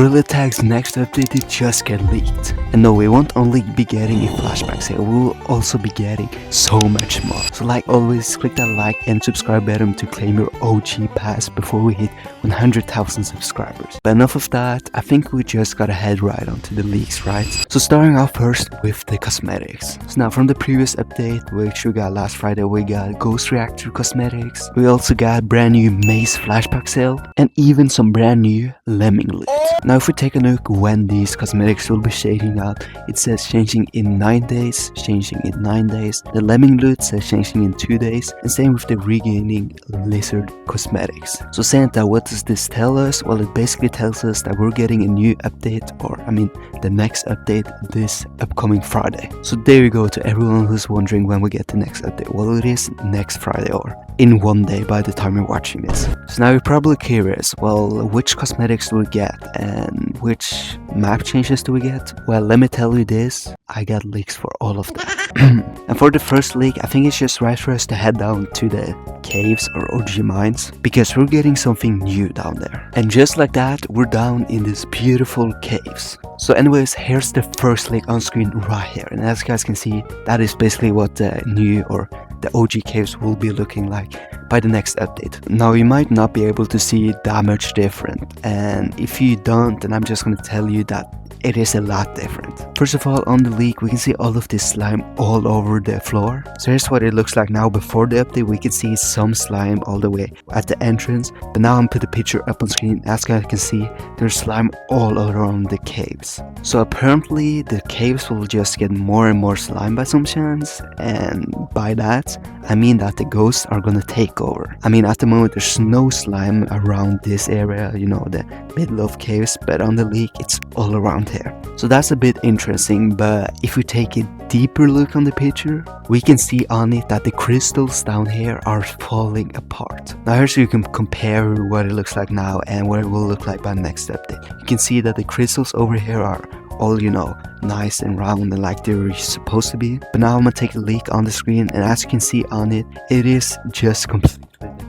Gorilla Tag's next update did just get leaked. And no, we won't only be getting a flashback sale, we will also be getting so much more. So like always, click that like and subscribe button to claim your OG pass before we hit 100,000 subscribers. But enough of that, I think we just gotta head right onto the leaks, right? So starting off first with the cosmetics. So now from the previous update, which we got last Friday, we got Ghost Reactor cosmetics. We also got brand new Maze Flashback Sale and even some brand new Lemmingsloot. Now if we take a look when these cosmetics will be changing out, it says changing in 9 days, changing in 9 days. The Lemmingsloot says changing in 2 days, and same with the regaining lizard cosmetics. So Santa, what does this tell us? Well, it basically tells us that we're getting a new update, or I mean the next update this upcoming Friday. So there you go to everyone who's wondering when we get the next update. Well, it is next Friday or in 1 day by the time you're watching this. So now you're probably curious, well, which cosmetics do we get and which map changes do we get? Well, let me tell you this, I got leaks for all of them. And for the first leak, I think it's just right for us to head down to the caves or OG mines, because we're getting something new down there. And just like that, we're down in these beautiful caves. So anyways, here's the first leak on screen right here, and as you guys can see, that is basically what the new or the OG caves will be looking like by the next update. Now you might not be able to see that much different, and if you don't, then I'm just gonna tell you that it is a lot different. First of all, on the leak we can see all of this slime all over the floor. So here's what it looks like now. Before the update we could see some slime all the way at the entrance, but now I'm put the picture up on screen. As you guys can see, there's slime all around the caves. So apparently the caves will just get more and more slime by some chance, and by that I mean that the ghosts are gonna take over. I mean, at the moment there's no slime around this area, you know, the middle of caves, but on the leak it's all around here. So that's a bit interesting, but if we take a deeper look on the picture, we can see on it that the crystals down here are falling apart. Now here so you can compare what it looks like now and what it will look like by next update. You can see that the crystals over here are all, you know, nice and round and like they're supposed to be. But now I'm gonna take a leak on the screen, and as you can see on it, it is just completely different.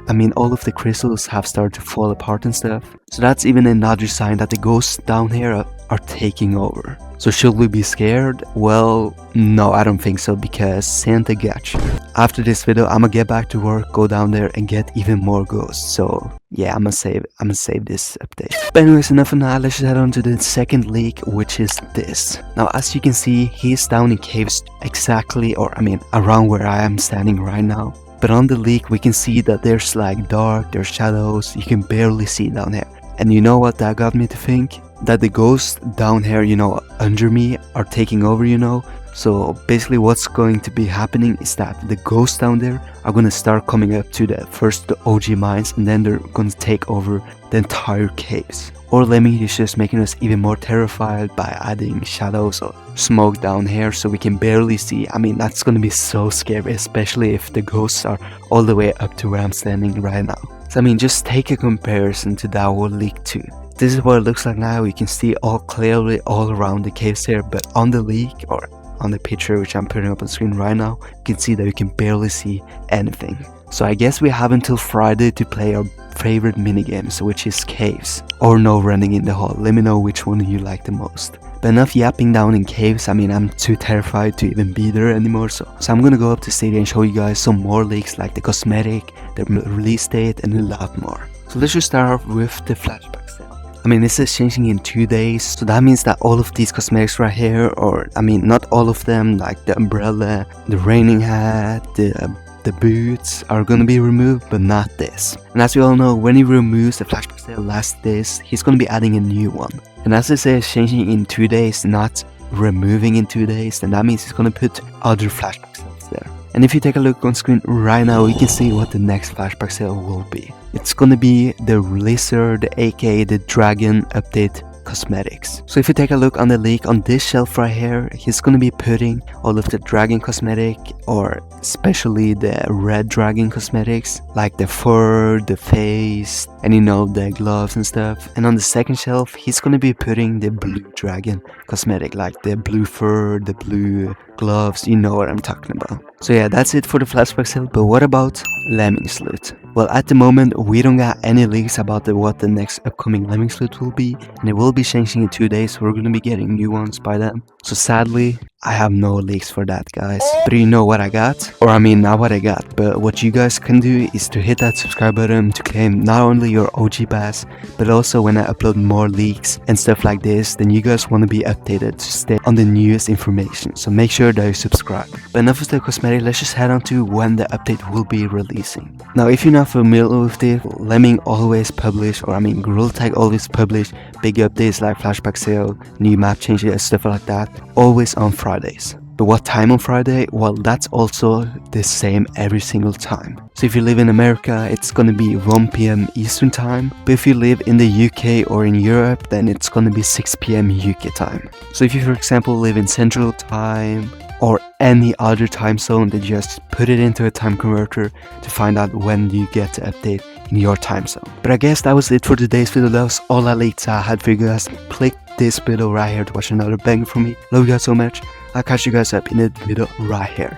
I mean, all of the crystals have started to fall apart and stuff. So that's even another sign that the ghosts down here are taking over. So should we be scared? Well, no, I don't think so, because Santa got you. After this video, I'm gonna get back to work, go down there and get even more ghosts. So yeah, I'm gonna save this update. But anyways, enough of that. Let's head on to the second leak, which is this. Now as you can see, he's down in caves exactly, or I mean around where I am standing right now. But on the leak we can see that there's like dark, there's shadows, you can barely see down here. And you know what that got me to think? That the ghosts down here, you know, under me are taking over, you know. So basically what's going to be happening is that the ghosts down there are going to start coming up to the OG mines, and then they're going to take over the entire caves. Or Lemmy is just making us even more terrified by adding shadows or smoke down here so we can barely see. I mean, that's going to be so scary, especially if the ghosts are all the way up to where I'm standing right now. So I mean, just take a comparison to that one leak too. This is what it looks like now. You can see all clearly all around the caves here, but on the leak or on the picture which I'm putting up on screen right now, you can see that you can barely see anything. So I guess we have until Friday to play our favorite minigames, which is caves or no running in the hall. Let me know which one you like the most. But enough yapping down in caves. I mean, I'm too terrified to even be there anymore, so I'm gonna go up to city and show you guys some more leaks, like the cosmetic, the release date, and a lot more. So let's just start off with the flashback sale. I mean, this is changing in 2 days, so that means that all of these cosmetics right here, or I mean not all of them, like the umbrella, the raining hat, the boots are gonna be removed, but not this. And as you all know, when he removes the flashback sale last days, he's gonna be adding a new one. And as I say, it's changing in 2 days, not removing in 2 days, then that means he's gonna put other flashback sales there. And if you take a look on screen right now, you can see what the next flashback sale will be. It's gonna be the lizard, aka the dragon update cosmetics. So if you take a look on the leak on this shelf right here, he's gonna be putting all of the dragon cosmetic, or especially the red dragon cosmetics, like the fur, the face, and you know, the gloves and stuff. And on the second shelf, he's gonna be putting the blue dragon cosmetic, like the blue fur, the blue gloves, you know what I'm talking about. So yeah, that's it for the flashback sale. But what about Lemmingsloot? Well, at the moment we don't got any leaks about what the next upcoming Lemmingsloot will be, and it will be changing in 2 days. We're gonna be getting new ones by then. So sadly, I have no leaks for that, guys. But you know what I got? Or I mean, not what I got, but what you guys can do is to hit that subscribe button to claim not only your OG pass, but also when I upload more leaks and stuff like this, then you guys want to be updated to stay on the newest information. So make sure that you subscribe. But enough of the cosmetic, let's just head on to when the update will be releasing. Now, if you're not familiar with it, Lemming always publish, or I mean, Gorilla Tag always publish big updates like Flashback Sale, new map changes and stuff like that, always on Fridays. But what time on Friday? Well, that's also the same every single time. So if you live in America, it's gonna be 1 p.m. Eastern time. But if you live in the UK or in Europe, then it's gonna be 6 p.m. UK time. So if you, for example, live in Central Time or any other time zone, then just put it into a time converter to find out when you get to update in your time zone. But I guess that was it for today's video. That was all the leaks I had for you guys. Click this video right here to watch another banger from me. Love you guys so much. I'll catch you guys up in the video right here.